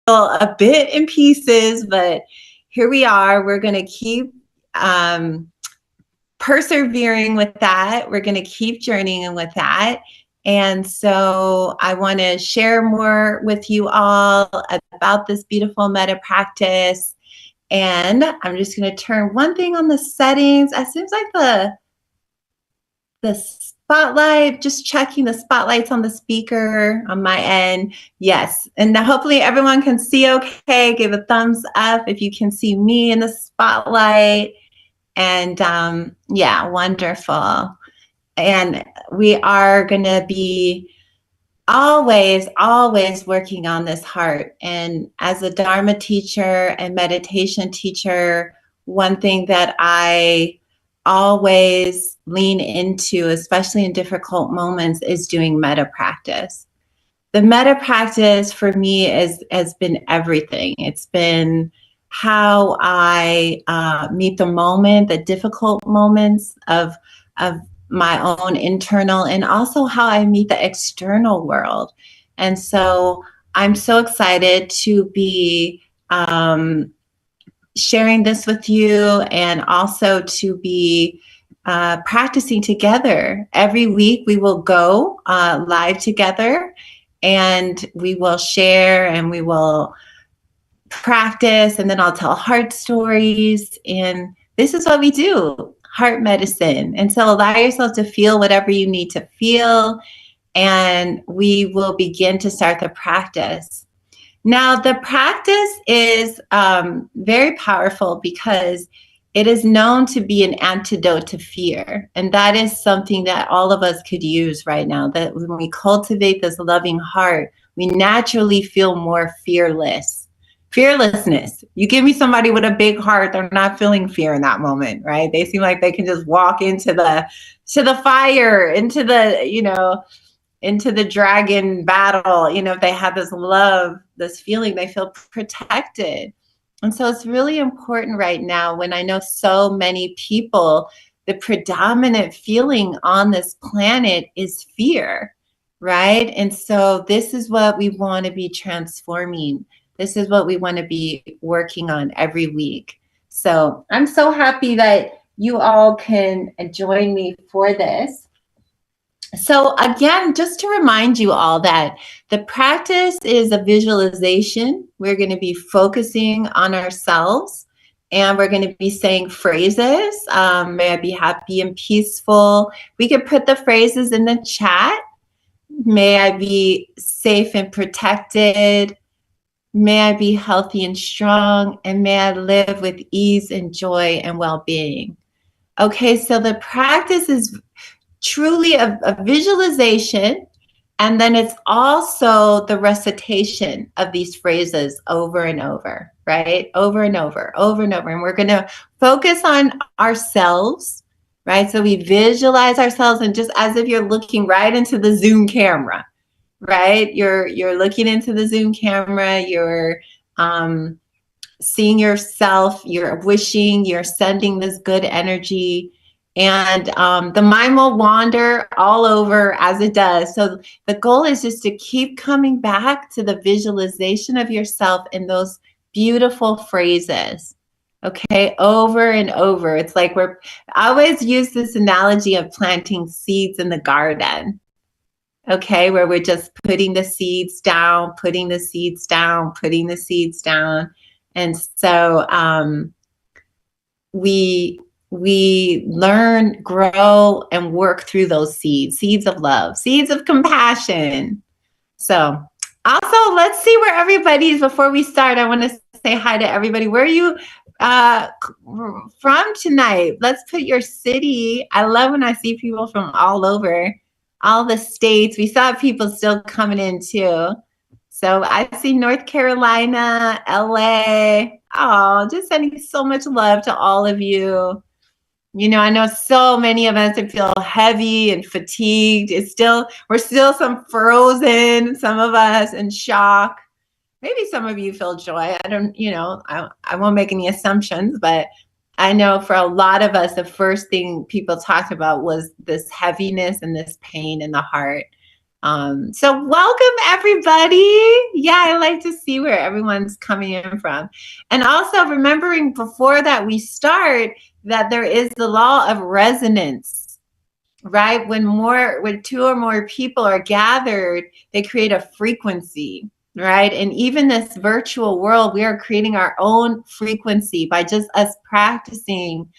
a bit in pieces, but here we are. We're going to keep persevering with that. We're going to keep journeying with that. And so I want to share more with you all about this beautiful metta practice. And I'm just going to turn one thing on the settings. It seems like the spotlight, just checking the spotlights on the speaker on my end. Yes. And now hopefully everyone can see okay. Give a thumbs up if you can see me in the spotlight. And yeah, wonderful. And we are going to be always working on this heart. And as a Dharma teacher and meditation teacher, one thing that I always lean into, especially in difficult moments, is doing metta practice. The metta practice for me has been everything. It's been how I meet the moment, the difficult moments of my own internal, and also how I meet the external world. And so I'm so excited to be sharing this with you, and also to be practicing together. Every week we will go live together, and we will share, and we will practice, and then I'll tell heart stories. And this is what we do, heart medicine. And so allow yourself to feel whatever you need to feel, and we will begin to start the practice. Now, the practice is very powerful because it is known to be an antidote to fear. And that is something that all of us could use right now, that when we cultivate this loving heart, we naturally feel more fearless. Fearlessness. You give me somebody with a big heart, they're not feeling fear in that moment, right? They seem like they can just walk into the fire, into the dragon battle. If they have this love, this feeling, they feel protected. And so it's really important right now, when I know so many people, the predominant feeling on this planet is fear, right? And so this is what we want to be transforming. This is what we want to be working on every week. So I'm so happy that you all can join me for this. So again, just to remind you all that the practice is a visualization. We're going to be focusing on ourselves, and we're going to be saying phrases. May I be happy and peaceful. We could put the phrases in the chat. May I be safe and protected. May I be healthy and strong, and may I live with ease and joy and well-being. Okay, so the practice is truly a visualization, and then it's also the recitation of these phrases over and over, right? Over and over, over and over. And we're going to focus on ourselves, right? So we visualize ourselves, and just as if you're looking right into the Zoom camera, right? You're looking into the Zoom camera, you're seeing yourself, you're wishing, you're sending this good energy, and the mind will wander all over as it does. So the goal is just to keep coming back to the visualization of yourself in those beautiful phrases, okay, over and over. It's like I always use this analogy of planting seeds in the garden. Okay, where we're just putting the seeds down, putting the seeds down, putting the seeds down. And so we learn, grow, and work through those seeds of love, seeds of compassion. So also, let's see where everybody is. Before we start, I want to say hi to everybody. Where are you from tonight? Let's put your city. I love when I see people from all over. All the states. We saw people still coming in too. So I see North Carolina, LA. Oh, just sending so much love to all of you. I know so many of us feel heavy and fatigued. We're still some frozen, some of us in shock. Maybe some of you feel joy. I won't make any assumptions, but I know for a lot of us, the first thing people talked about was this heaviness and this pain in the heart. So welcome everybody. Yeah, I like to see where everyone's coming in from. And also remembering before that we start that there is the law of resonance, right? When two or more people are gathered, they create a frequency, right? And even this virtual world, we are creating our own frequency by just us practicing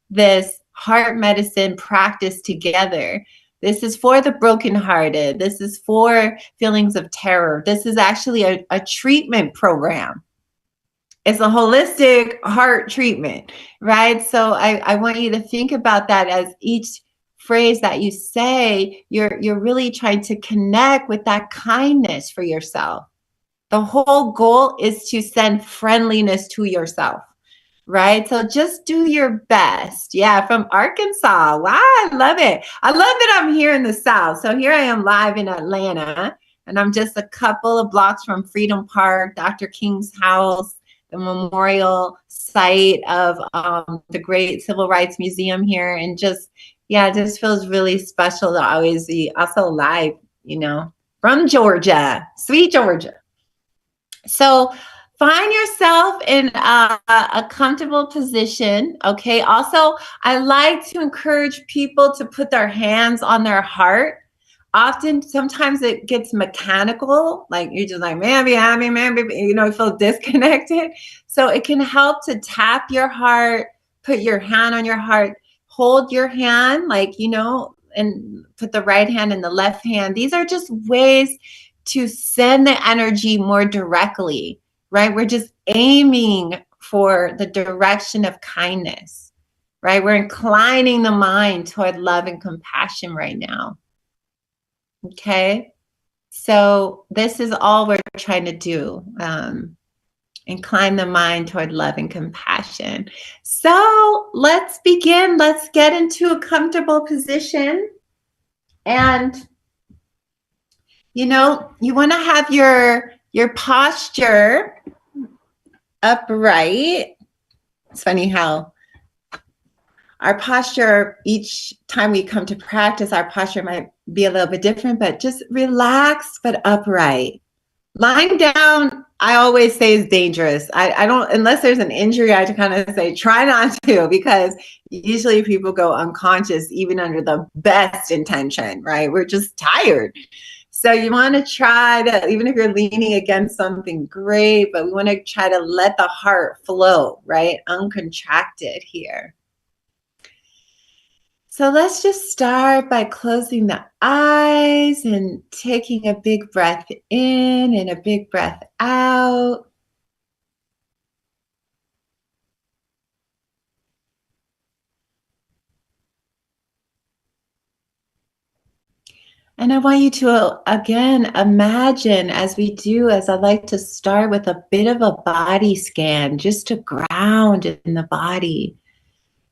this heart medicine practice together. This is for the brokenhearted. This is for feelings of terror. This is actually a treatment program. It's a holistic heart treatment, right? So I want you to think about that as each phrase that you say, you're really trying to connect with that kindness for yourself. The whole goal is to send friendliness to yourself. Right. So just do your best. Yeah. From Arkansas. Wow. I love it. I love that I'm here in the South. So here I am live in Atlanta, and I'm just a couple of blocks from Freedom Park, Dr. King's house, the memorial site of the great Civil Rights Museum here. And just, yeah, it just feels really special to always be also live, from Georgia, sweet Georgia. So find yourself in a comfortable position, okay? Also, I like to encourage people to put their hands on their heart. Sometimes it gets mechanical, like you're just like, man, be happy, man, you feel disconnected. So it can help to tap your heart, put your hand on your heart, hold your hand, and put the right hand in the left hand. These are just ways to send the energy more directly, right? We're just aiming for the direction of kindness, right? We're inclining the mind toward love and compassion right now. Okay. So this is all we're trying to do. Incline the mind toward love and compassion. So let's begin. Let's get into a comfortable position. And you want to have your posture upright. It's funny how our posture, each time we come to practice, our posture might be a little bit different, but just relaxed but upright. Lying down, I always say, is dangerous. I don't, unless there's an injury, I kind of say try not to, because usually people go unconscious even under the best intention, right? We're just tired. So you want to try to, even if you're leaning against something, great, but we want to try to let the heart flow, right? Uncontracted here. So let's just start by closing the eyes and taking a big breath in and a big breath out. And I want you to, again, imagine, as I like to start with a bit of a body scan, just to ground in the body.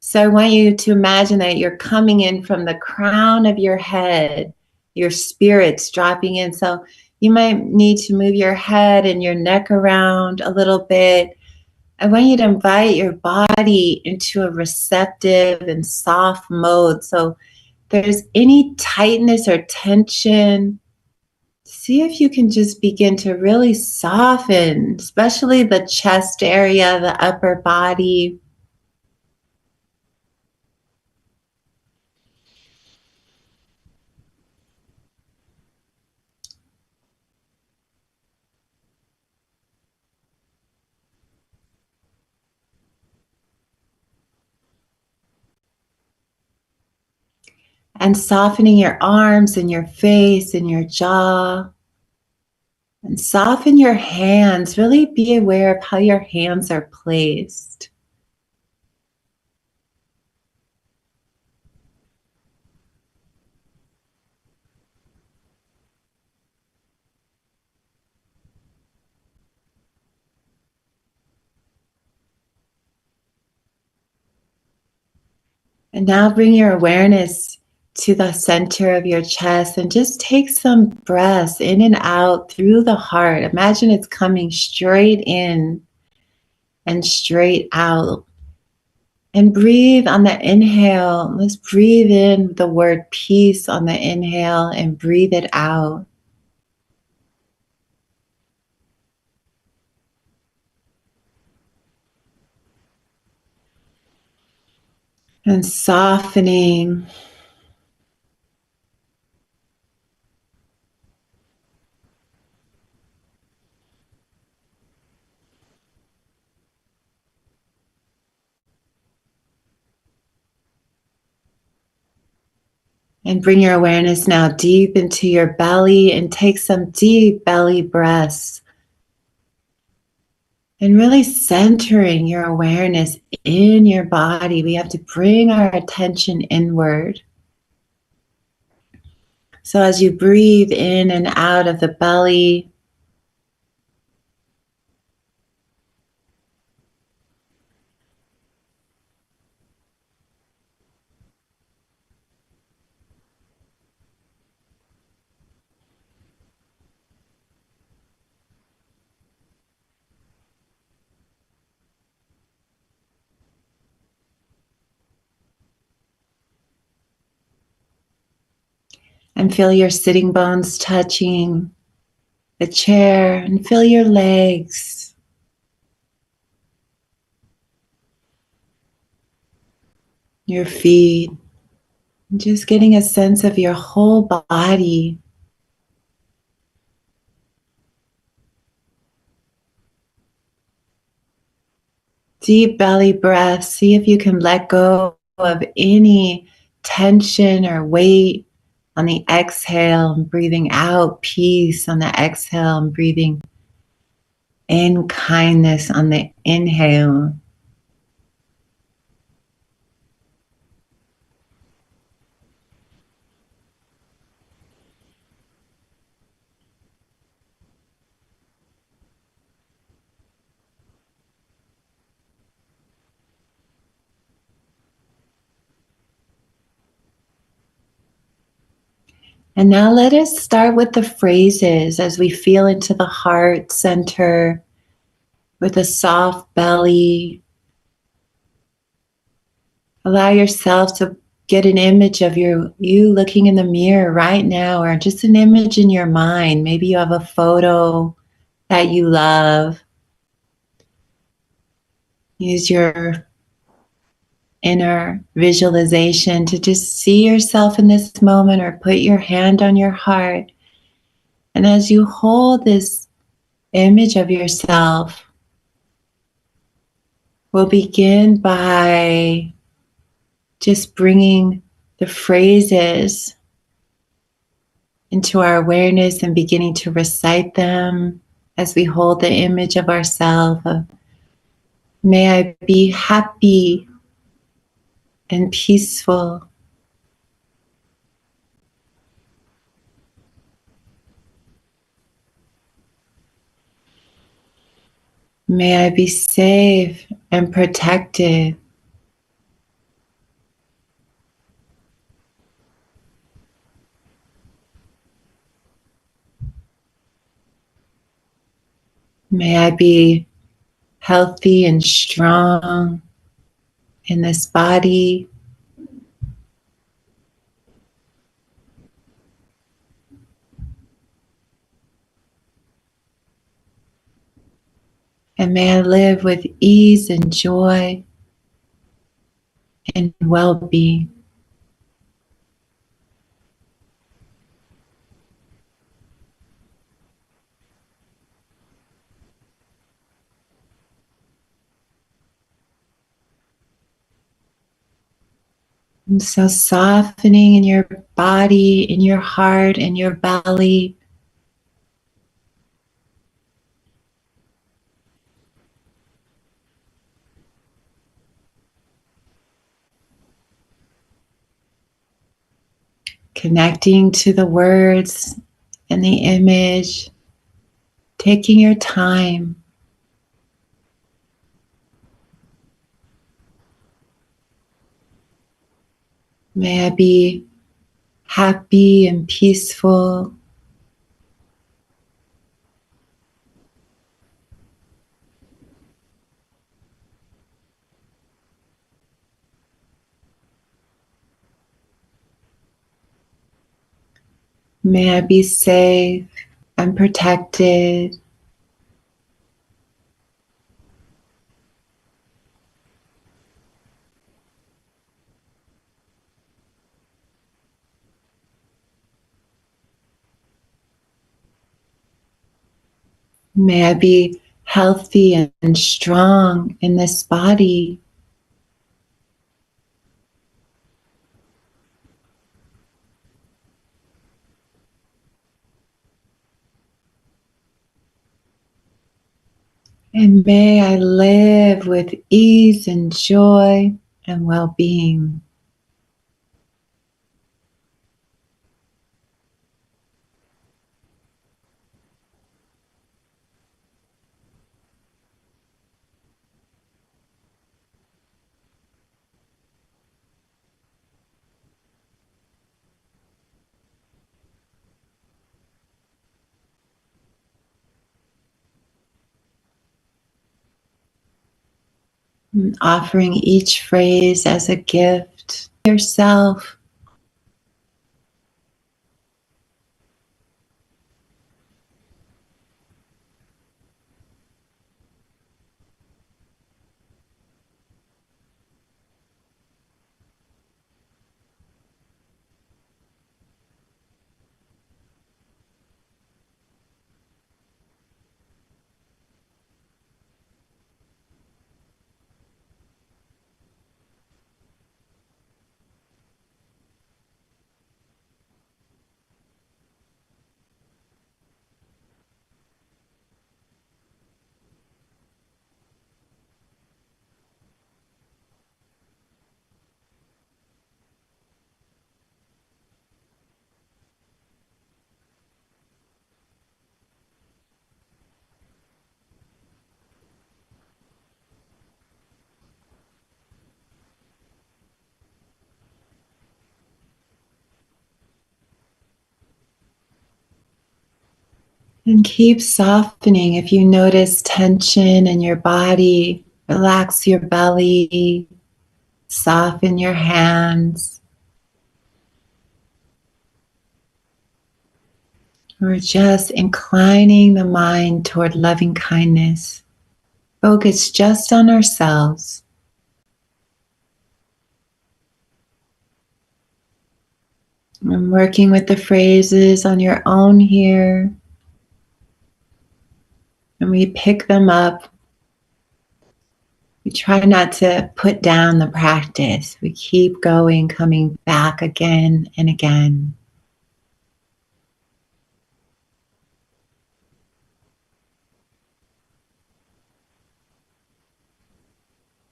So I want you to imagine that you're coming in from the crown of your head, your spirit's dropping in. So you might need to move your head and your neck around a little bit. I want you to invite your body into a receptive and soft mode. So if there's any tightness or tension, see if you can just begin to really soften, especially the chest area, the upper body. And softening your arms and your face and your jaw. And soften your hands. Really be aware of how your hands are placed. And now bring your awareness to the center of your chest and just take some breaths in and out through the heart. Imagine it's coming straight in and straight out. And breathe on the inhale. Let's breathe in the word peace on the inhale and breathe it out. and softening. And bring your awareness now deep into your belly and take some deep belly breaths. And really centering your awareness in your body. We have to bring our attention inward. So as you breathe in and out of the belly, and feel your sitting bones touching the chair, and feel your legs, your feet, just getting a sense of your whole body. Deep belly breath. See if you can let go of any tension or weight on the exhale, and breathing out peace on the exhale, and breathing in kindness on the inhale. And now let us start with the phrases as we feel into the heart center with a soft belly. Allow yourself to get an image of you looking in the mirror right now, or just an image in your mind. Maybe you have a photo that you love. Use your inner visualization to just see yourself in this moment, or put your hand on your heart. And as you hold this image of yourself, we'll begin by just bringing the phrases into our awareness and beginning to recite them as we hold the image of ourselves. May I be happy and peaceful. May I be safe and protected. May I be healthy and strong in this body. And may I live with ease and joy and well-being. And so softening in your body, in your heart, in your belly. Connecting to the words and the image. Taking your time. May I be happy and peaceful. May I be safe and protected. May I be healthy and strong in this body. And may I live with ease and joy and well-being. Offering each phrase as a gift to yourself. And keep softening. If you notice tension in your body, relax your belly, soften your hands, or just inclining the mind toward loving kindness. Focus just on ourselves. And working with the phrases on your own here. And we pick them up. We try not to put down the practice. We keep going, coming back again and again.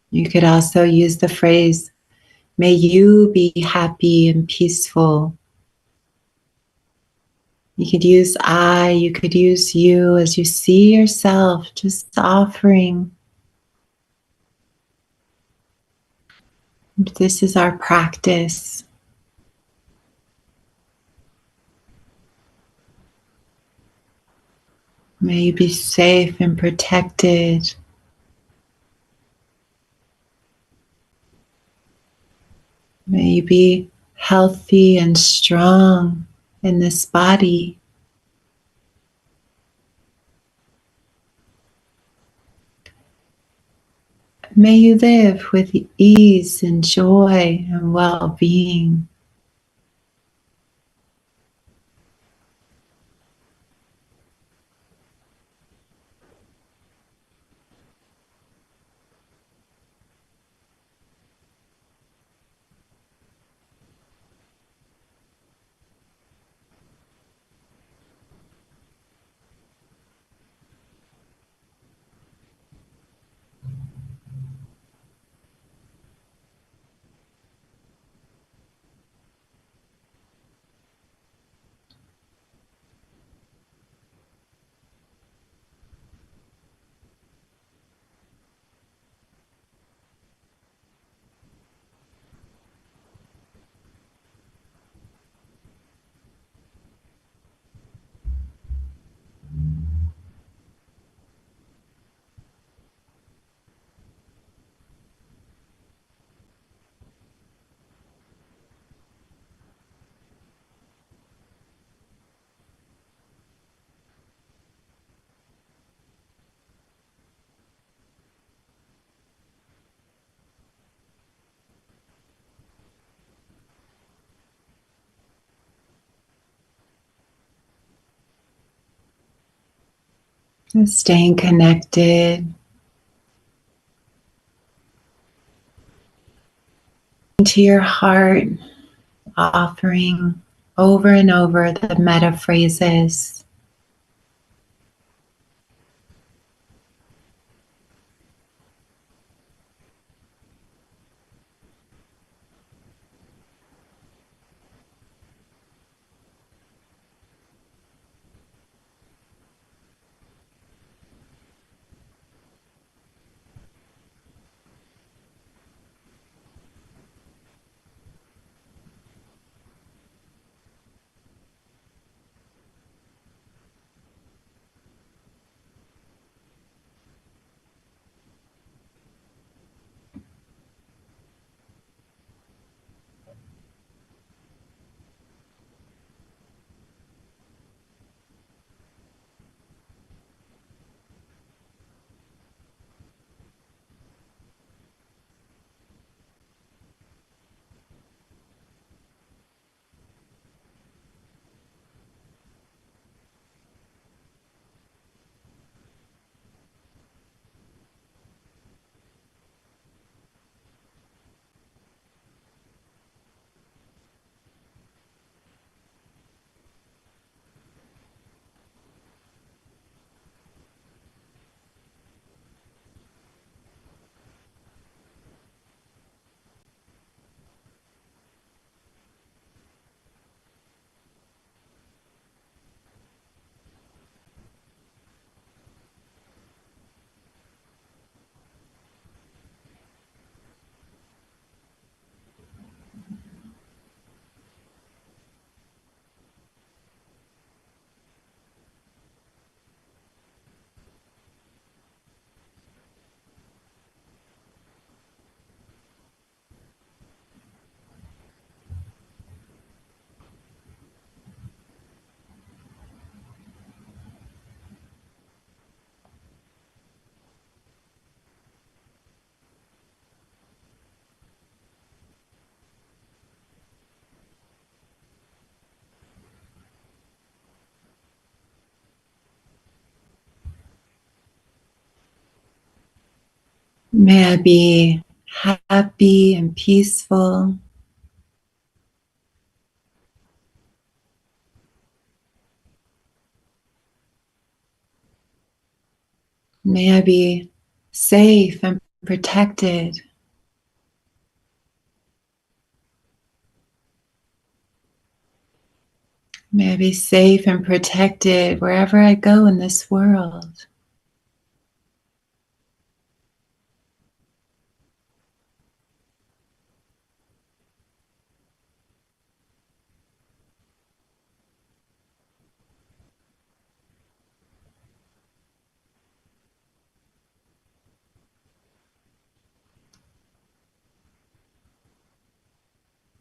You could also use the phrase, may you be happy and peaceful. You could use I, you could use you as you see yourself, just offering. This is our practice. May you be safe and protected. May you be healthy and strong in this body. May you live with ease and joy and well-being. Staying connected to your heart, offering over and over the metta phrases. May I be happy and peaceful. May I be safe and protected. May I be safe and protected wherever I go in this world.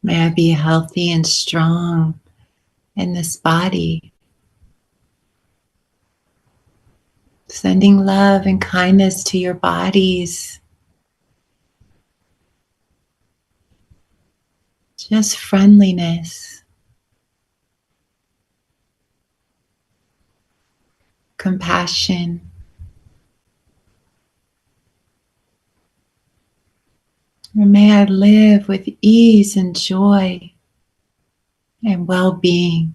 May I be healthy and strong in this body. Sending love and kindness to your bodies. Just friendliness, compassion. And may I live with ease and joy and well-being.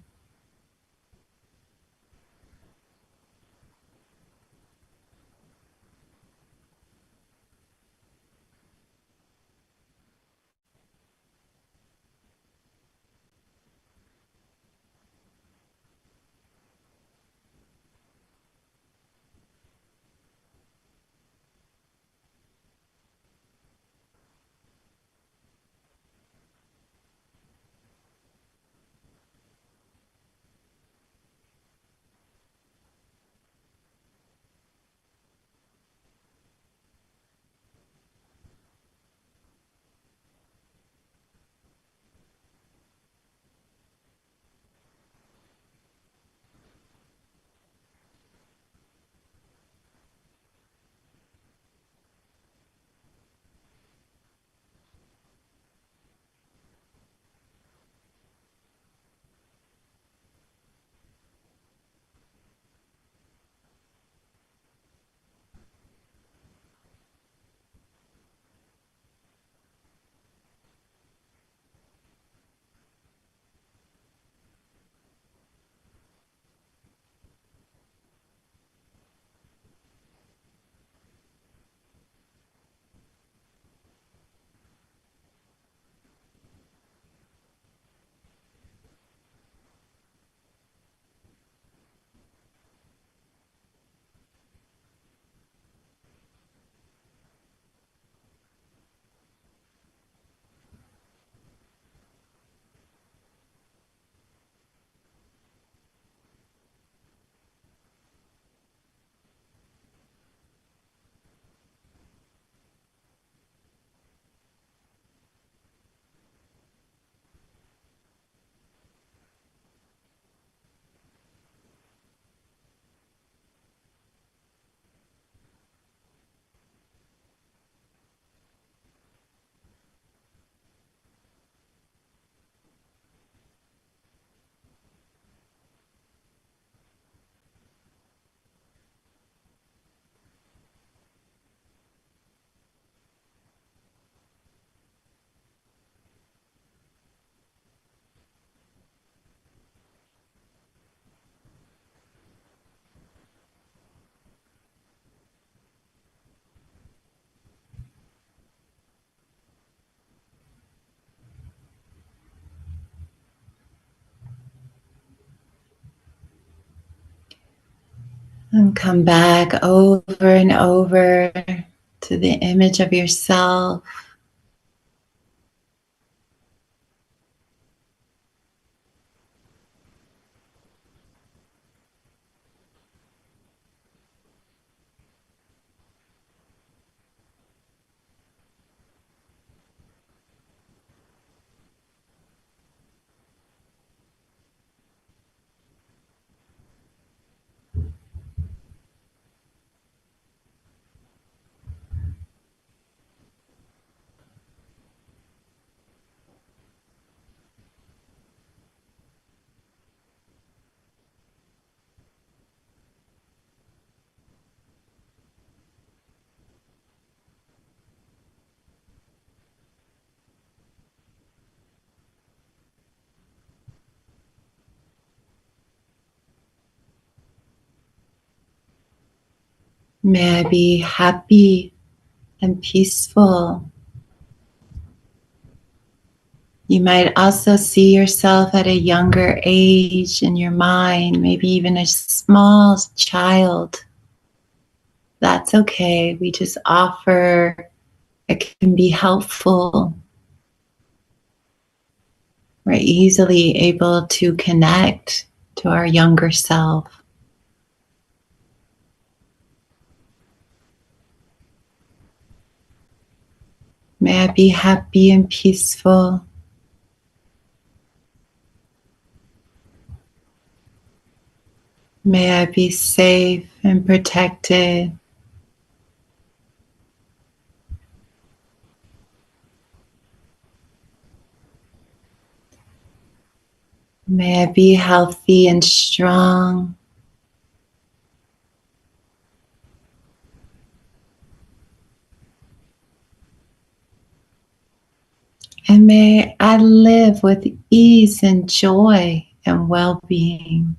And come back over and over to the image of yourself. May I be happy and peaceful. You might also see yourself at a younger age in your mind, maybe even a small child. That's okay. We just offer, it can be helpful. We're easily able to connect to our younger self. May I be happy and peaceful. May I be safe and protected. May I be healthy and strong. And may I live with ease and joy and well-being.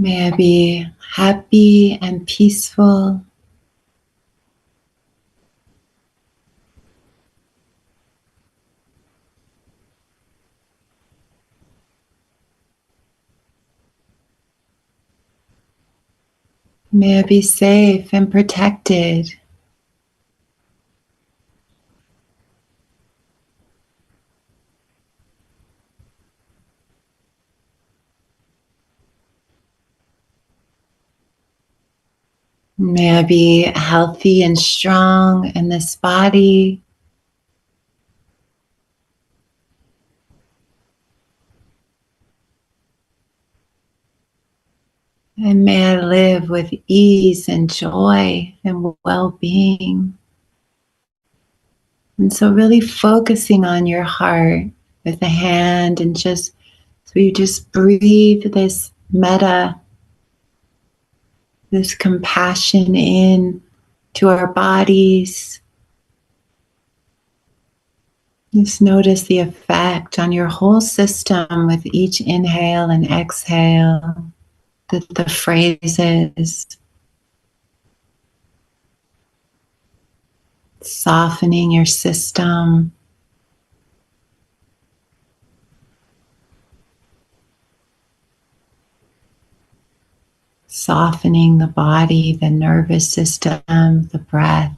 May I be happy and peaceful. May I be safe and protected. May I be healthy and strong in this body. And may I live with ease and joy and well-being. And so really focusing on your heart with the hand, and just so you just breathe this metta, this compassion in to our bodies. Just notice the effect on your whole system with each inhale and exhale, the phrases, softening your system, softening the body, the nervous system, the breath.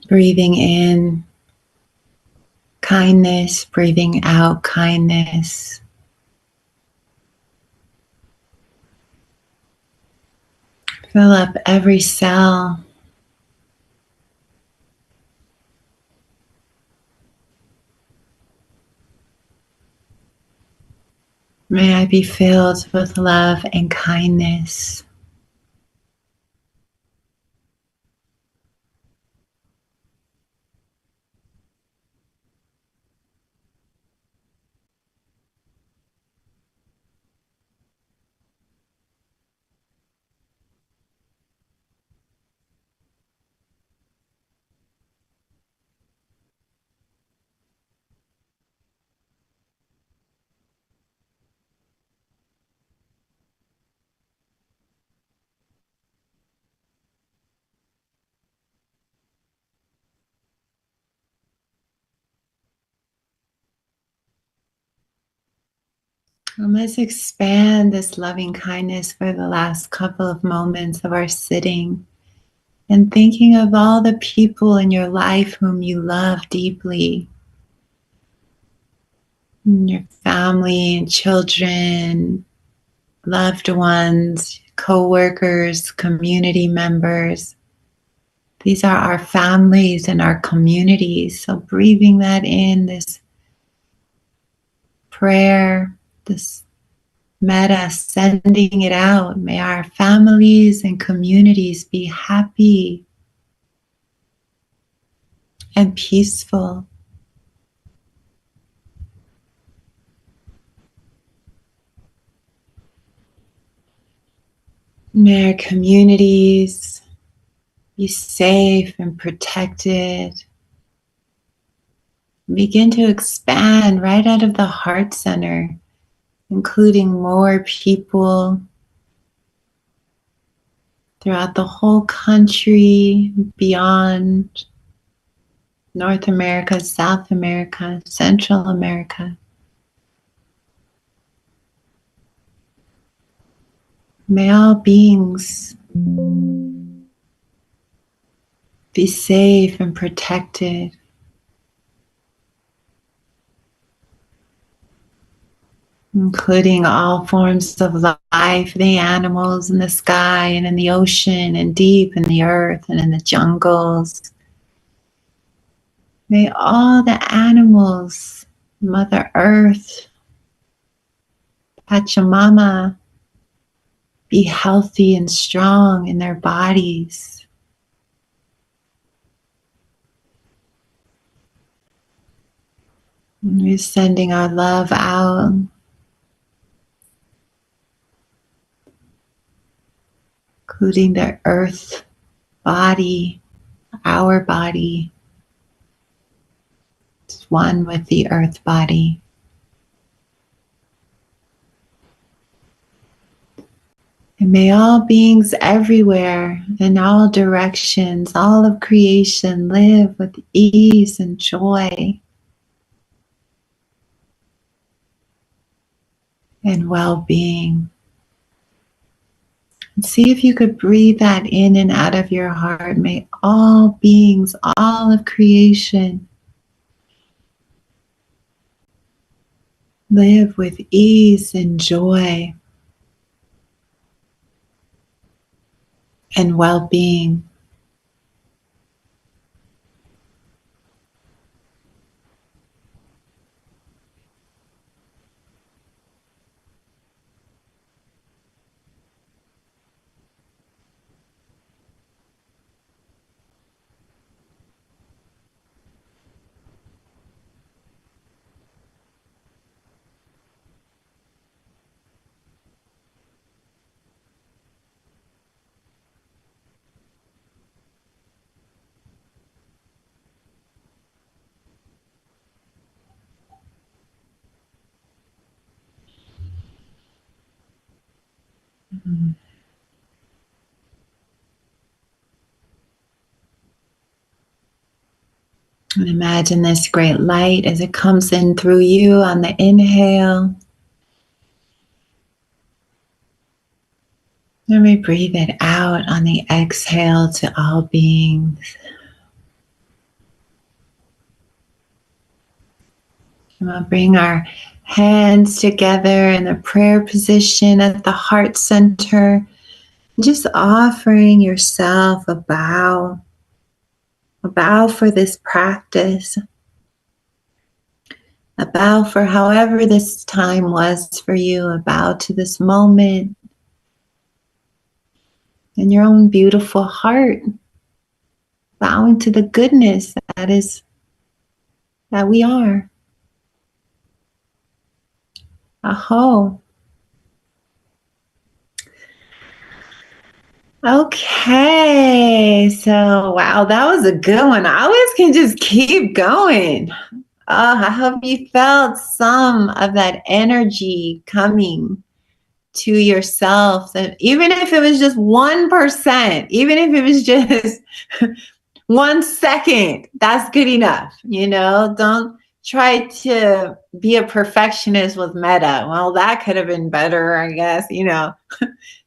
Breathing in kindness, breathing out kindness. Fill up every cell. May I be filled with love and kindness. And let's expand this loving kindness for the last couple of moments of our sitting, and thinking of all the people in your life whom you love deeply. your family and children, loved ones, co-workers, community members. These are our families and our communities. So breathing that in, this prayer, this metta, sending it out. May our families and communities be happy and peaceful. May our communities be safe and protected. Begin to expand right out of the heart center, including more people throughout the whole country, beyond North America, South America, Central America. May all beings be safe and protected. Including all forms of life, the animals in the sky and in the ocean and deep in the earth and in the jungles. May all the animals, Mother Earth, Pachamama, be healthy and strong in their bodies. And we're sending our love out, including the earth body, our body. It's one with the earth body. And may all beings everywhere, in all directions, all of creation, live with ease and joy and well-being. And see if you could breathe that in and out of your heart. May all beings, all of creation, live with ease and joy and well-being. And imagine this great light as it comes in through you on the inhale. And we breathe it out on the exhale to all beings. And we'll bring our hands together in the prayer position at the heart center. Just offering yourself a bow for this practice, a bow for however this time was for you, a bow to this moment in your own beautiful heart, bowing to the goodness that we are. Aho. Okay, so wow, that was a good one. I always can just keep going. I hope you felt some of that energy coming to yourself. That even if it was just 1%, even if it was just 1 second, that's good enough. Don't try to be a perfectionist with metta. Well, that could have been better, I guess.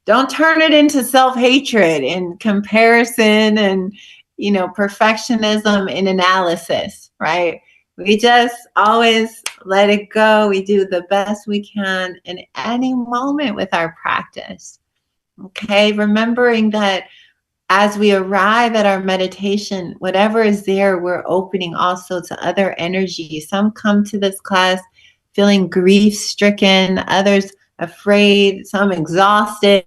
Don't turn it into self-hatred and comparison and, perfectionism in analysis, right? We just always let it go. We do the best we can in any moment with our practice. Okay, remembering that as we arrive at our meditation, whatever is there, we're opening also to other energies. Some come to this class feeling grief-stricken, others afraid, some exhausted,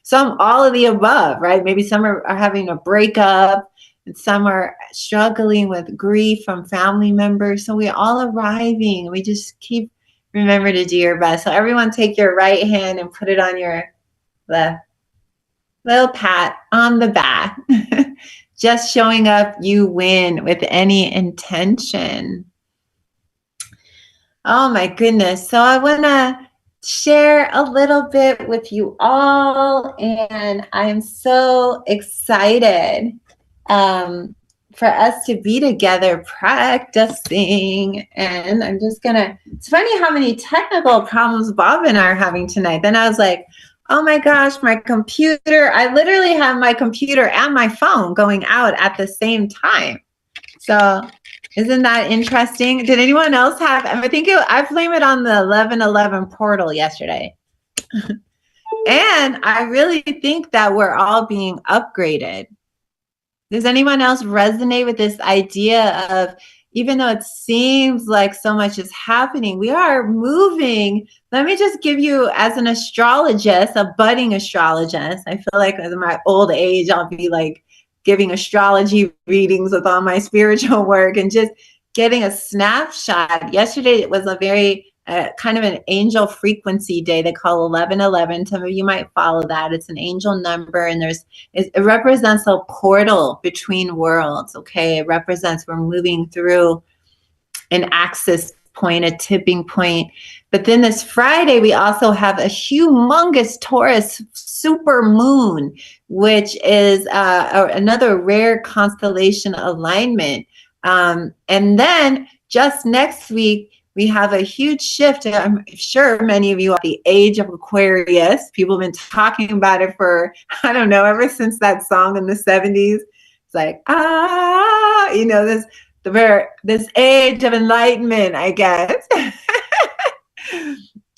some all of the above, right? Maybe some are having a breakup, and some are struggling with grief from family members. So we're all arriving. We just keep remember to do your best. So everyone take your right hand and put it on your left. Little pat on the back. Just showing up, you win with any intention. Oh my goodness. So I want to share a little bit with you all, and I'm so excited for us to be together practicing. And I'm just gonna, it's funny how many technical problems Bob and I are having tonight. Then I was like, oh my gosh, my computer, I literally have my computer and my phone going out at the same time. So isn't that interesting? Did anyone else have, I think I blamed it on the 11:11 portal yesterday. And I really think that we're all being upgraded. Does anyone else resonate with this idea of, even though it seems like so much is happening, we are moving. Let me just give you, as an astrologist, a budding astrologist, I feel like as my old age, I'll be like giving astrology readings with all my spiritual work and just getting a snapshot. Yesterday it was a very kind of an angel frequency day. They call 11:11. Some of you might follow that. It's an angel number, and it represents a portal between worlds. Okay, it represents we're moving through an axis point, a tipping point. But then this Friday, we also have a humongous Taurus super moon, which is another rare constellation alignment. And then just next week, we have a huge shift. I'm sure many of you are the age of Aquarius. People have been talking about it for, I don't know, ever since that song in the 70s. It's like, this age of enlightenment, I guess.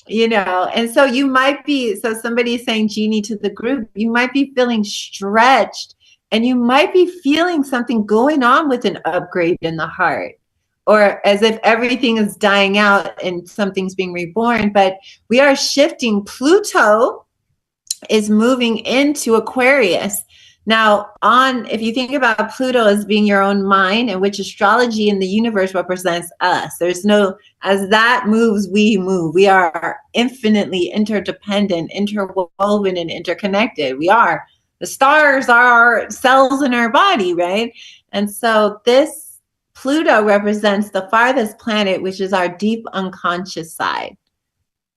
And so you might be, so somebody's saying, Jeannie, to the group, you might be feeling stretched, and you might be feeling something going on with an upgrade in the heart, or as if everything is dying out and something's being reborn. But we are shifting. Pluto is moving into Aquarius. Now, if you think about Pluto as being your own mind, and which astrology in the universe represents us, there's no, as that moves, we move. We are infinitely interdependent, interwoven, and interconnected. We are. The stars are our cells in our body, right? And so this Pluto represents the farthest planet, which is our deep unconscious side,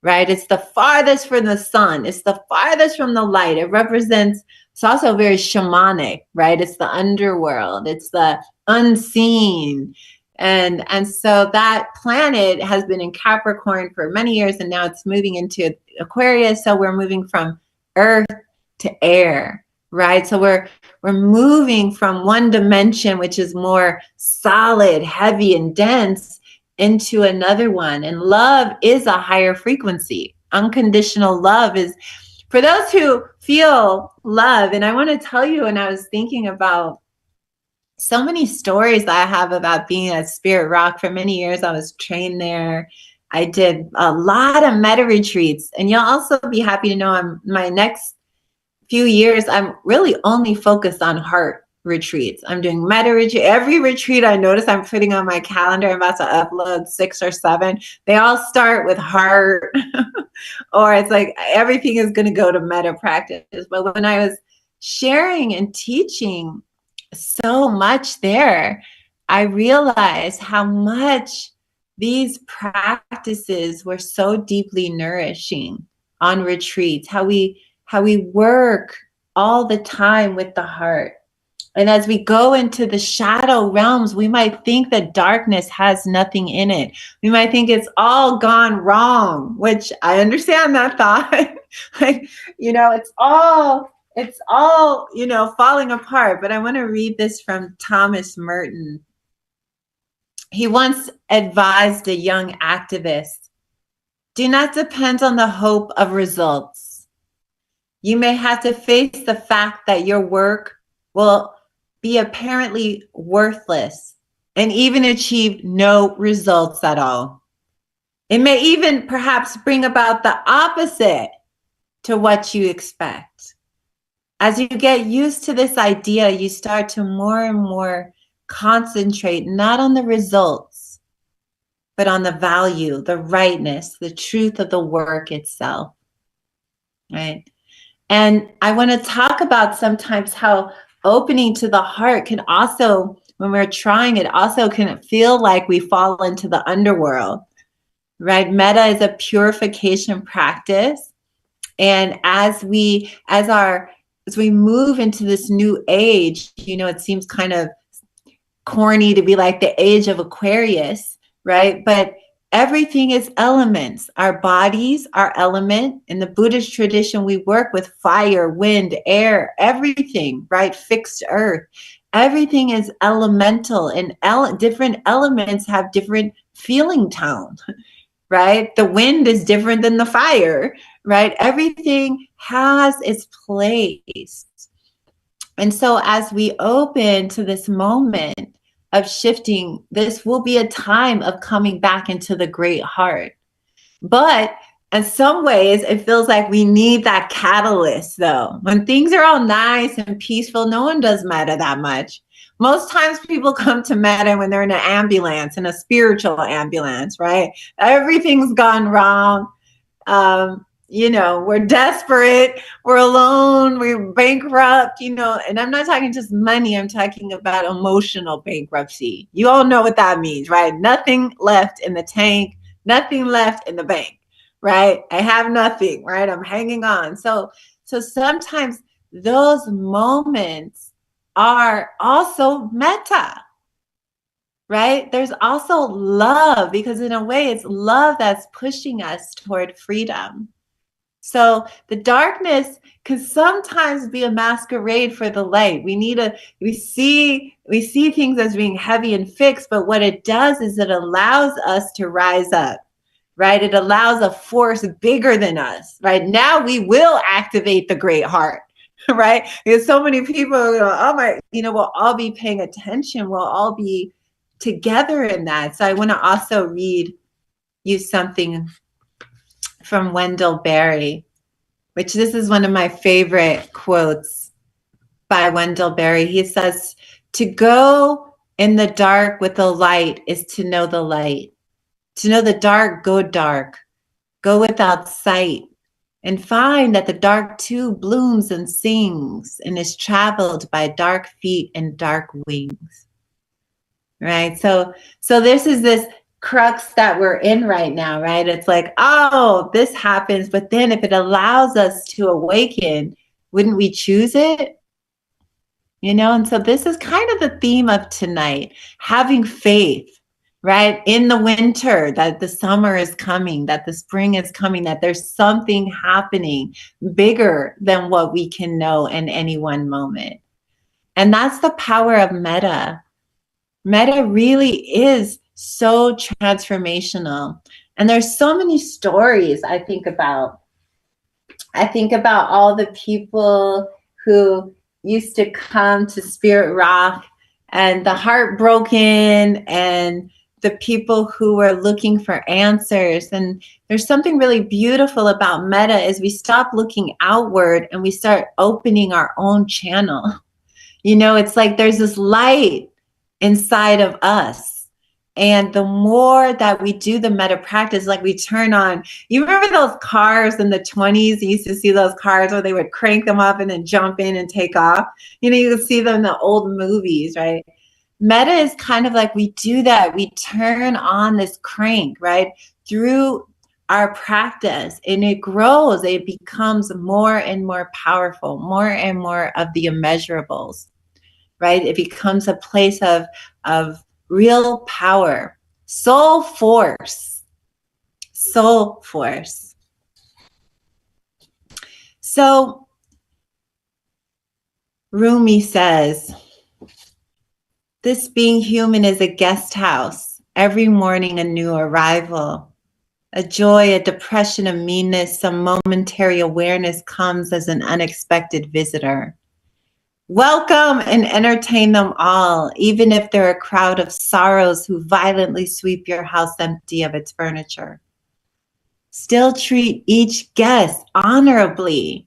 right? It's the farthest from the sun. It's the farthest from the light. It represents, it's also very shamanic, right? It's the underworld. It's the unseen. And so that planet has been in Capricorn for many years, and now it's moving into Aquarius. So we're moving from earth to air, right? So we're moving from one dimension, which is more solid, heavy, and dense, into another one. And love is a higher frequency. Unconditional love is, for those who feel love. And I want to tell you, and I was thinking about so many stories that I have about being at Spirit Rock. For many years, I was trained there. I did a lot of metta retreats. And you'll also be happy to know my next few years, I'm really only focused on heart retreats. I'm doing metta retreat. Every retreat I notice I'm putting on my calendar, I'm about to upload 6 or 7. They all start with heart, or it's like everything is going to go to metta practice. But when I was sharing and teaching so much there, I realized how much these practices were so deeply nourishing on retreats, how we work all the time with the heart. And as we go into the shadow realms, we might think that darkness has nothing in it. We might think it's all gone wrong, which I understand that thought. Like, it's all, falling apart. But I want to read this from Thomas Merton. He once advised a young activist, do not depend on the hope of results. You may have to face the fact that your work will be apparently worthless and even achieve no results at all. It may even perhaps bring about the opposite to what you expect. As you get used to this idea, you start to more and more concentrate not on the results, but on the value, the rightness, the truth of the work itself, right? And I want to talk about sometimes how opening to the heart can also, when we're trying it, also can feel like we fall into the underworld, right? Metta is a purification practice. And as we move into this new age, it seems kind of corny to be like the age of Aquarius, right? But everything is elements. Our bodies are element. In the Buddhist tradition, we work with fire, wind, air, everything, right? Fixed earth. Everything is elemental, and different elements have different feeling tone, right? The wind is different than the fire, right? Everything has its place. And so as we open to this moment of shifting, this will be a time of coming back into the great heart. But in some ways, it feels like we need that catalyst, though. When things are all nice and peaceful, no one does metta that much. Most times people come to metta when they're in an ambulance, in a spiritual ambulance, right? Everything's gone wrong. We're desperate, we're alone, we're bankrupt, and I'm not talking just money, I'm talking about emotional bankruptcy. You all know what that means, right? Nothing left in the tank, nothing left in the bank, right? I have nothing, right? I'm hanging on. So sometimes those moments are also metta, right? There's also love, because in a way it's love that's pushing us toward freedom. So the darkness can sometimes be a masquerade for the light. We see things as being heavy and fixed, but what it does is it allows us to rise up, right? It allows a force bigger than us, right? Now we will activate the great heart, right? Because so many people, we'll all be paying attention. We'll all be together in that. So I want to also read you something from Wendell Berry, which this is one of my favorite quotes by Wendell Berry. He says, to go in the dark with the light is to know the light. To know the dark, go dark. Go without sight and find that the dark too blooms and sings and is traveled by dark feet and dark wings. Right? So this is this crux that we're in right now, right? It's like, oh, this happens, but then if it allows us to awaken, wouldn't we choose it? And so this is kind of the theme of tonight, having faith, right? In the winter, that the summer is coming, that the spring is coming, that there's something happening bigger than what we can know in any one moment. And that's the power of metta. Metta really is so transformational. And there's so many stories I think about. I think about all the people who used to come to Spirit Rock, and the heartbroken, and the people who were looking for answers. And there's something really beautiful about metta as we stop looking outward and we start opening our own channel. It's like there's this light inside of us. And the more that we do the metta practice, like we turn on, you remember those cars in the 20s? You used to see those cars where they would crank them up and then jump in and take off. You could see them in the old movies, right? Metta is kind of like we do that. We turn on this crank, right? Through our practice, and it grows. It becomes more and more powerful, more and more of the immeasurables, right? It becomes a place of real power, soul force. So Rumi says, this being human is a guest house Every morning a new arrival. A joy, a depression, a meanness, some momentary awareness comes as an unexpected visitor. Welcome and entertain them all, even if they're a crowd of sorrows who violently sweep your house empty of its furniture. Still treat each guest honorably.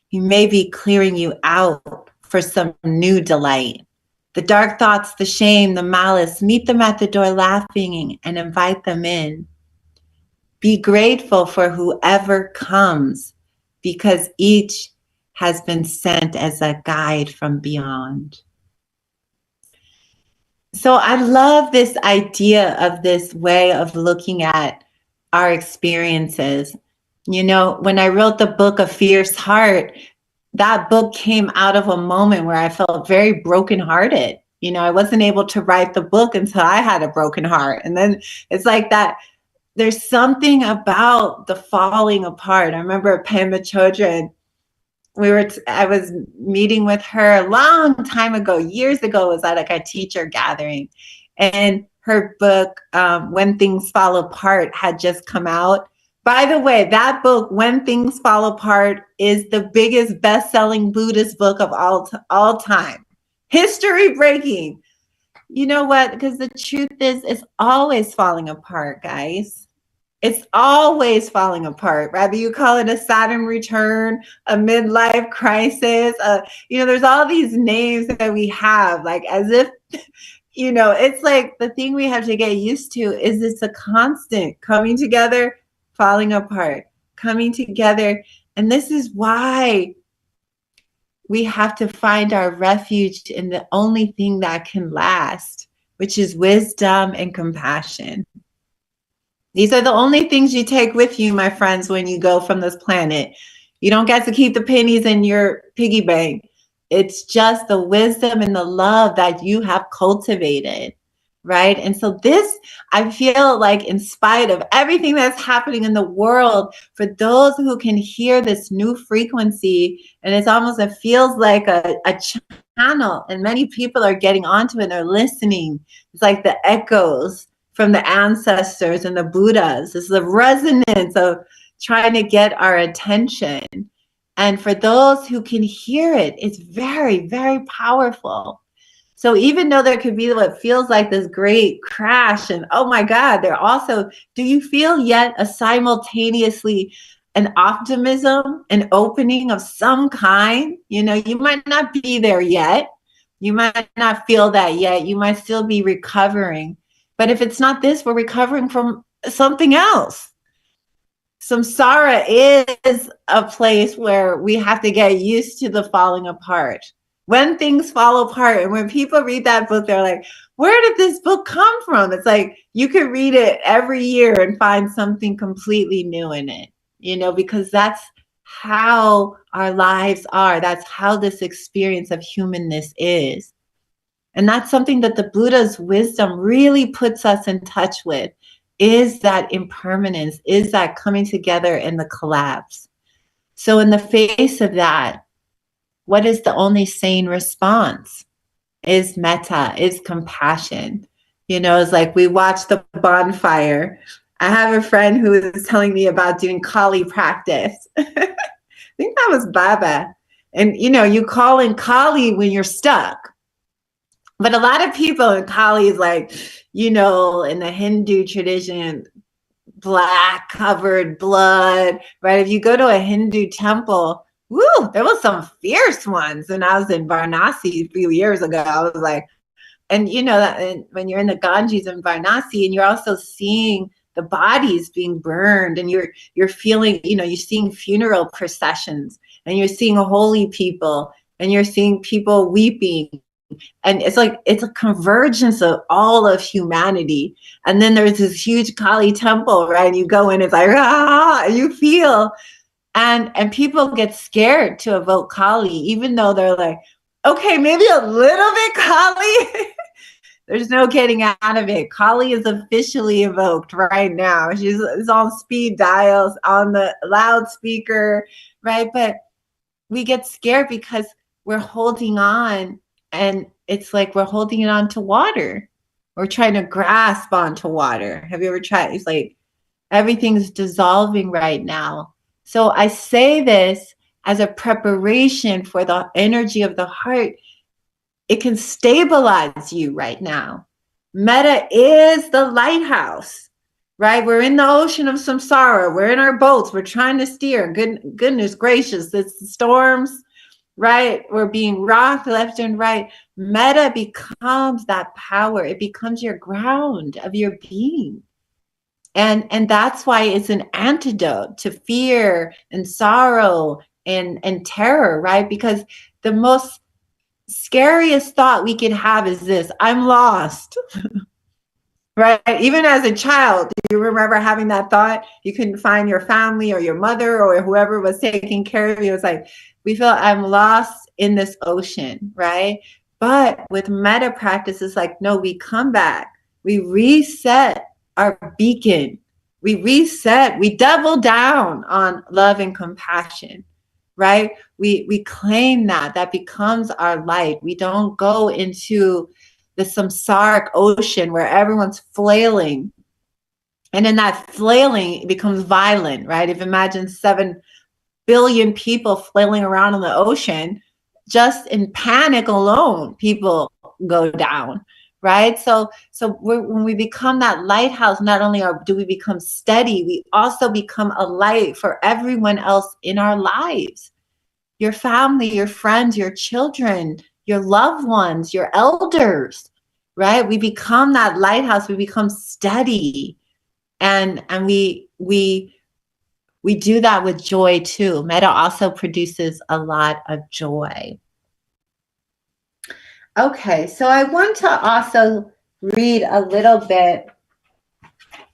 He may be clearing you out for some new delight. The dark thoughts, the shame, the malice, meet them at the door laughing and invite them in. Be grateful for whoever comes, because each has been sent as a guide from beyond. So I love this idea of this way of looking at our experiences. You know, when I wrote the book, A Fierce Heart, that book came out of a moment where I felt very brokenhearted. You know, I wasn't able to write the book until I had a broken heart. And then it's like that. There's something about the falling apart. I remember Pema Chodron, I was meeting with her a long time ago, years ago, was at like a teacher gathering. And her book, When Things Fall Apart, had just come out. By the way, that book, When Things Fall Apart, is the biggest best-selling Buddhist book of all time. History breaking. You know what? Because the truth is, it's always falling apart, guys. It's always falling apart. Rather you call it a Saturn return, a midlife crisis. There's all these names that we have, like as if, it's like the thing we have to get used to is it's a constant coming together, falling apart, coming together. And this is why we have to find our refuge in the only thing that can last, which is wisdom and compassion. These are the only things you take with you, my friends, when you go from this planet. You don't get to keep the pennies in your piggy bank. It's just the wisdom and the love that you have cultivated, right? And so this, I feel like in spite of everything that's happening in the world, for those who can hear this new frequency, and it feels like a channel, and many people are getting onto it and they're listening. It's like the echoes from the ancestors and the Buddhas. It's the resonance of trying to get our attention. And for those who can hear it, it's very, very powerful. So even though there could be what feels like this great crash and, oh my God, do you feel yet a simultaneously an optimism, an opening of some kind? You might not be there yet. You might not feel that yet. You might still be recovering. But if it's not this, we're recovering from something else. Samsara is a place where we have to get used to the falling apart. When things fall apart, and when people read that book, they're like, where did this book come from? It's like you could read it every year and find something completely new in it, because that's how our lives are. That's how this experience of humanness is. And that's something that the Buddha's wisdom really puts us in touch with, is that impermanence, is that coming together in the collapse. So in the face of that, what is the only sane response? Is metta, is compassion. It's like we watch the bonfire. I have a friend who is telling me about doing Kali practice. I think that was Baba. And, you call in Kali when you're stuck. But a lot of people in Kali is like, in the Hindu tradition, black covered blood, right? If you go to a Hindu temple, woo, there was some fierce ones. And I was in Varanasi a few years ago. I was like, and that when you're in the Ganges in Varanasi and you're also seeing the bodies being burned and you're feeling, you're seeing funeral processions and you're seeing holy people and you're seeing people weeping. And it's like, it's a convergence of all of humanity. And then there's this huge Kali temple, right? And you go in, it's like, and you feel, and people get scared to evoke Kali, even though they're like, okay, maybe a little bit Kali. There's no getting out of it. Kali is officially evoked right now. She's on speed dials, on the loudspeaker, right? But we get scared because we're holding on. And it's like we're holding it on to water. We're trying to grasp onto water. Have you ever tried? It's like everything's dissolving right now. So I say this as a preparation for the energy of the heart. It can stabilize you right now. Metta is the lighthouse, right? We're in the ocean of samsara. We're in our boats. We're trying to steer. Goodness gracious, it's the storms, right? We're being rocked left and right. Metta becomes that power. It becomes your ground of your being. And that's why it's an antidote to fear and sorrow and terror, right? Because the most scariest thought we can have is this: I'm lost. Right? Even as a child, do you remember having that thought? You couldn't find your family or your mother or whoever was taking care of you. It was like, we feel I'm lost in this ocean, right? But with metta practice, it's like, no, we come back. We reset our beacon. We reset. We double down on love and compassion, right? We claim that becomes our light. We don't go into the samsaric ocean where everyone's flailing. And in that flailing, it becomes violent, right? If you imagine 7 billion people flailing around in the ocean, just in panic alone, people go down, right? So when we become that lighthouse, not only do we become steady, we also become a light for everyone else in our lives. Your family, your friends, your children, your loved ones, your elders, right? We become that lighthouse. We become steady, and we do that with joy too. Metta also produces a lot of joy. Okay, so I want to also read a little bit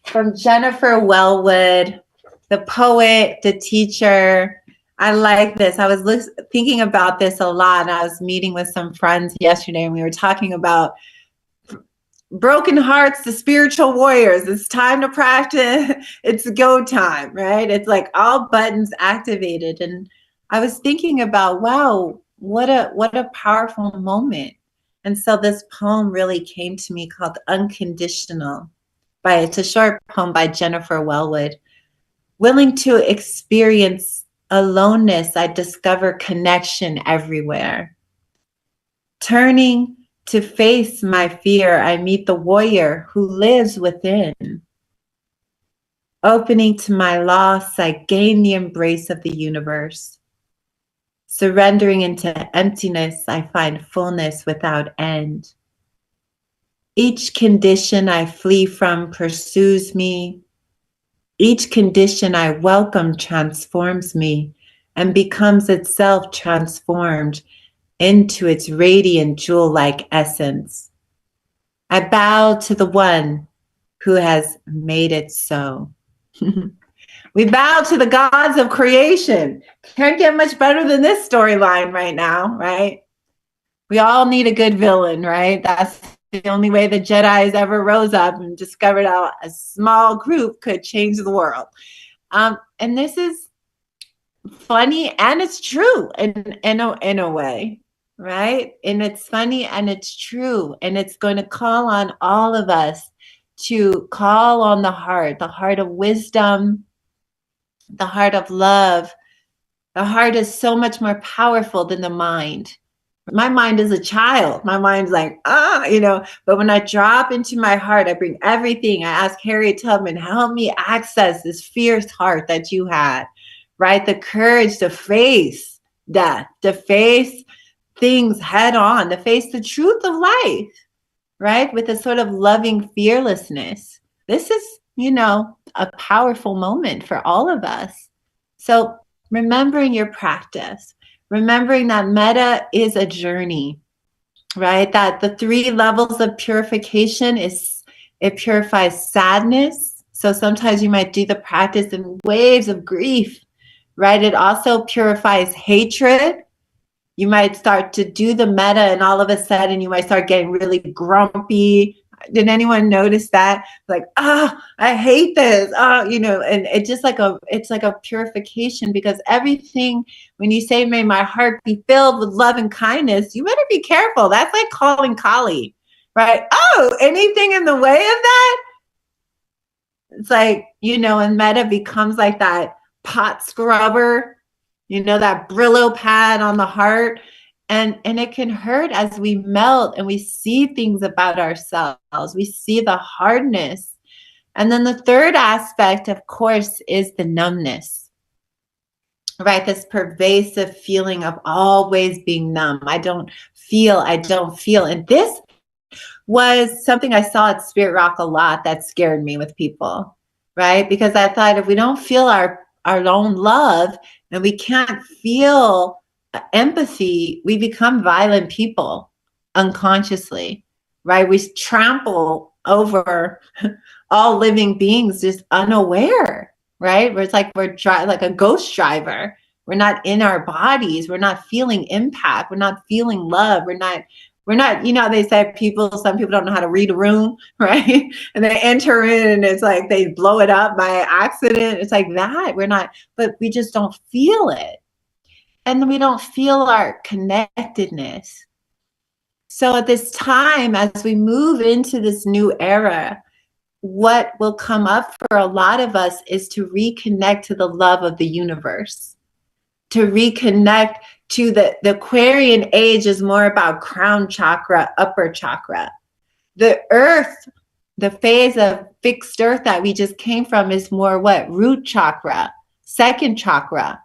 from Jennifer Wellwood, the poet, the teacher. I like this. I was thinking about this a lot. I was meeting with some friends yesterday, and we were talking about broken hearts to spiritual warriors. It's time to practice. It's go time, right? It's like all buttons activated. And I was thinking about, wow, what a powerful moment. And so this poem really came to me, called Unconditional. It's a short poem by Jennifer Wellwood. Willing to experience aloneness, I discover connection everywhere. Turning to face my fear, I meet the warrior who lives within. Opening to my loss, I gain the embrace of the universe. Surrendering into emptiness, I find fullness without end. Each condition I flee from pursues me. Each condition I welcome transforms me and becomes itself transformed into its radiant jewel-like essence. I bow to the one who has made it so. We bow to the gods of creation. Can't get much better than this storyline right now, right? We all need a good villain, right? That's the only way the Jedis ever rose up and discovered how a small group could change the world. And this is funny, and it's true in a way, right? And it's funny and it's true. And it's going to call on all of us to call on the heart of wisdom, the heart of love. The heart is so much more powerful than the mind. My mind is a child. My mind's like, but when I drop into my heart, I bring everything. I ask Harriet Tubman, help me access this fierce heart that you had, right? The courage to face death, to face things head on, to face the truth of life, right? With a sort of loving fearlessness. This is, a powerful moment for all of us. So remembering your practice, remembering that metta is a journey, right? That the 3 levels of purification it purifies sadness. So sometimes you might do the practice in waves of grief, right? It also purifies hatred. You might start to do the metta, and all of a sudden you might start getting really grumpy. Did anyone notice that? Like, I hate this. And it's just it's like a purification, because everything, when you say, may my heart be filled with love and kindness, you better be careful. That's like calling Kali, right? Oh, anything in the way of that? It's like, and metta becomes like that pot scrubber, that Brillo pad on the heart. And it can hurt as we melt and we see things about ourselves. We see the hardness. And then the third aspect, of course, is the numbness, right? This pervasive feeling of always being numb. I don't feel. And this was something I saw at Spirit Rock a lot that scared me with people, right? Because I thought if we don't feel our own love and we can't feel empathy, we become violent people unconsciously, right? We trample over all living beings just unaware, right? Where it's like we're like a ghost driver. We're not in our bodies. We're not feeling impact. We're not feeling love. We're not, they say some people don't know how to read a room, right? And they enter in and it's like they blow it up by accident. It's like that. We're not, but we just don't feel it. And we don't feel our connectedness. So at this time, as we move into this new era, what will come up for a lot of us is to reconnect to the love of the universe, to reconnect to the Aquarian age is more about crown chakra, upper chakra. The earth, the phase of fixed earth that we just came from is more what? Root chakra, second chakra,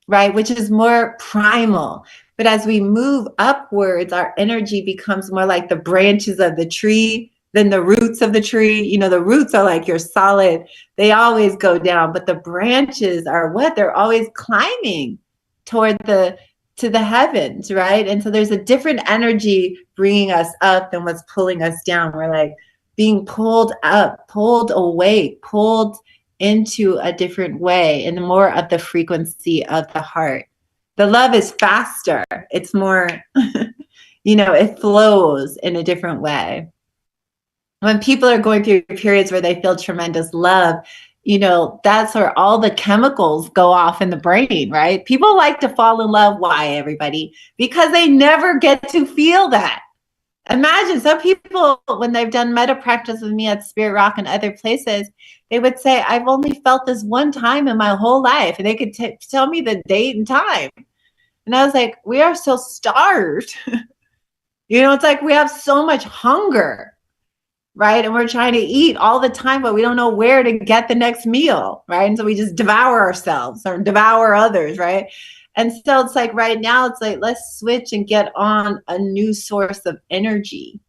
right? Which is more primal. But as we move upwards, our energy becomes more like the branches of the tree than the roots of the tree. The roots are like your solid, they always go down, but the branches are what? They're always climbing toward to the heavens, right? And so there's a different energy bringing us up than what's pulling us down. We're like being pulled up, pulled away, pulled into a different way, and more of the frequency of the heart. The love is faster. It's more, it flows in a different way. When people are going through periods where they feel tremendous love, that's where all the chemicals go off in the brain, right? People like to fall in love. Why, everybody? Because they never get to feel that. Imagine some people, when they've done metta practice with me at Spirit Rock and other places, they would say, I've only felt this one time in my whole life. And they could tell me the date and time. And I was like, we are so starved. It's like we have so much hunger, right? And we're trying to eat all the time, but we don't know where to get the next meal, right? And so we just devour ourselves or devour others, right? And so it's like right now, it's like, let's switch and get on a new source of energy,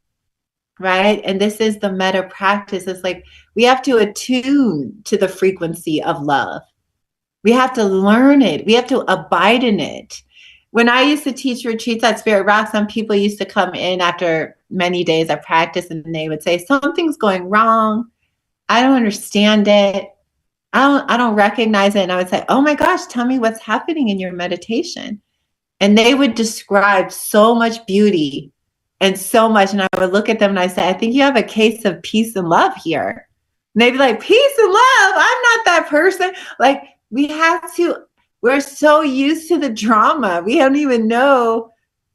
right? And this is the metta practice. It's like we have to attune to the frequency of love. We have to learn it. We have to abide in it. When I used to teach retreats at Spirit Rock, some people used to come in after many days of practice and they would say, something's going wrong. I don't understand it. I don't recognize it. And I would say, oh my gosh, tell me what's happening in your meditation. And they would describe so much beauty and so much. And I would look at them and I say, I think you have a case of peace and love here. And they'd be like, peace and love? I'm not that person. Like we're so used to the drama. We don't even know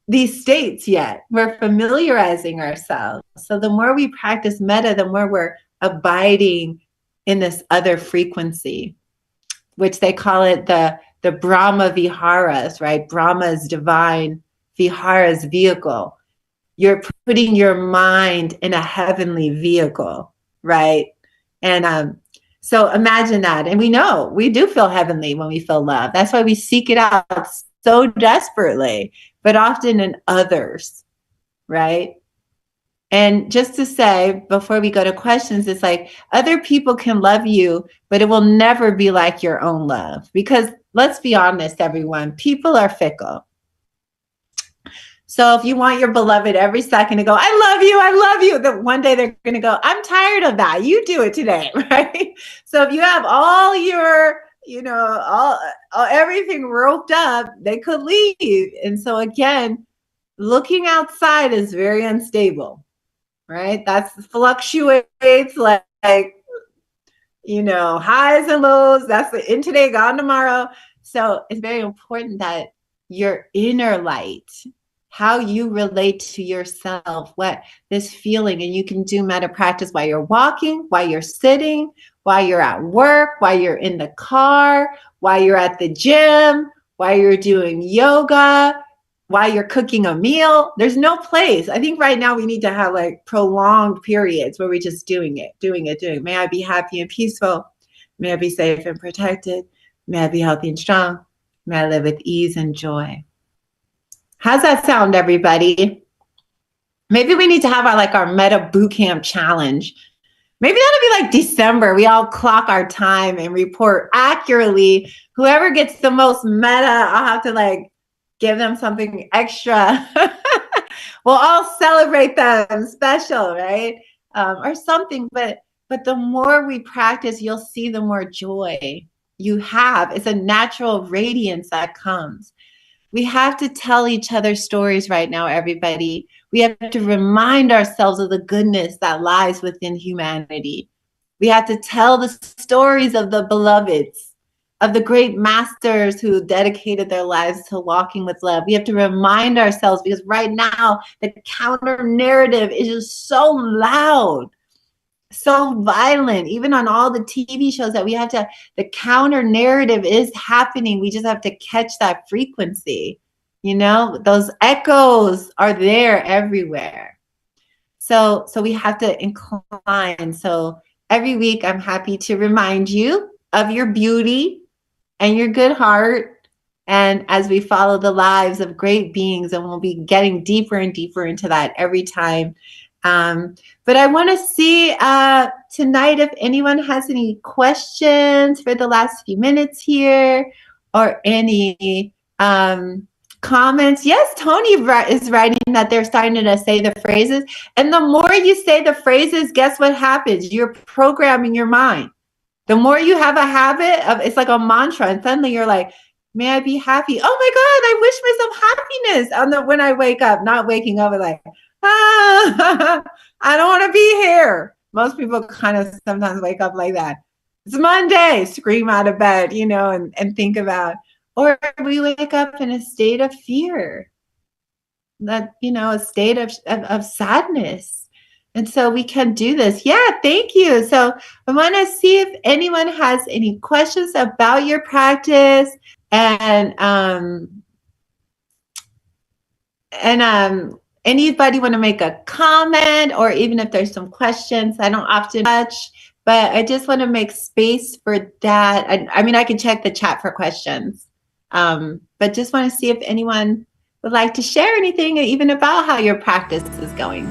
these states yet. We're familiarizing ourselves. So the more we practice metta, the more we're abiding in this other frequency, which they call it the Brahma Viharas, right? Brahma is divine, Vihara is vehicle. You're putting your mind in a heavenly vehicle, right? And so imagine that. And we know we do feel heavenly when we feel love. That's why we seek it out so desperately, but often in others, right? And just to say, before we go to questions, it's like other people can love you, but it will never be like your own love. Because let's be honest, everyone, people are fickle. So if you want your beloved every second to go, I love you, then one day they're going to go, I'm tired of that. You do it today, right? So if you have all your, all everything roped up, they could leave. And so again, looking outside is very unstable. Right? That fluctuates like, highs and lows. That's the in today, gone tomorrow. So it's very important that your inner light how you relate to yourself, what this feeling. And you can do metta practice while you're walking, while you're sitting, while you're at work, while you're in the car, while you're at the gym, while you're doing yoga, while you're cooking a meal. There's no place. I think right now we need to have like prolonged periods where we're just doing it. May I be happy and peaceful. May I be safe and protected. May I be healthy and strong. May I live with ease and joy. How's that sound, everybody? Maybe we need to have our metta boot camp challenge. Maybe that'll be like December. We all clock our time and report accurately. Whoever gets the most metta, I'll have to give them something extra. We'll all celebrate them special, right? Or something. But the more we practice, you'll see the more joy you have. It's a natural radiance that comes. We have to tell each other stories right now, everybody. We have to remind ourselves of the goodness that lies within humanity. We have to tell the stories of the beloveds, of the great masters who dedicated their lives to walking with love. We have to remind ourselves, because right now the counter narrative is just so loud, so violent. Even on all the TV shows that we have to, the counter narrative is happening. We just have to catch that frequency. Those echoes are there everywhere. So we have to incline. So every week I'm happy to remind you of your beauty and your good heart. And as we follow the lives of great beings, and we'll be getting deeper and deeper into that every time. But I want to see tonight if anyone has any questions for the last few minutes here, or any comments. Yes, Tony is writing that they're starting to say the phrases. And the more you say the phrases, guess what happens? You're programming your mind. The more you have a habit of, it's like a mantra, and suddenly you're like, may I be happy? Oh my God, I wish myself happiness when I wake up, not waking up and I don't want to be here. Most people kind of sometimes wake up like that. It's Monday, scream out of bed, and think about, or we wake up in a state of fear, that, a state of sadness. And so we can do this. Yeah, thank you. So I want to see if anyone has any questions about your practice, and anybody want to make a comment, or even if there's some questions. I don't often touch, but I just want to make space for that. I mean, I can check the chat for questions, but just want to see if anyone would like to share anything, even about how your practice is going.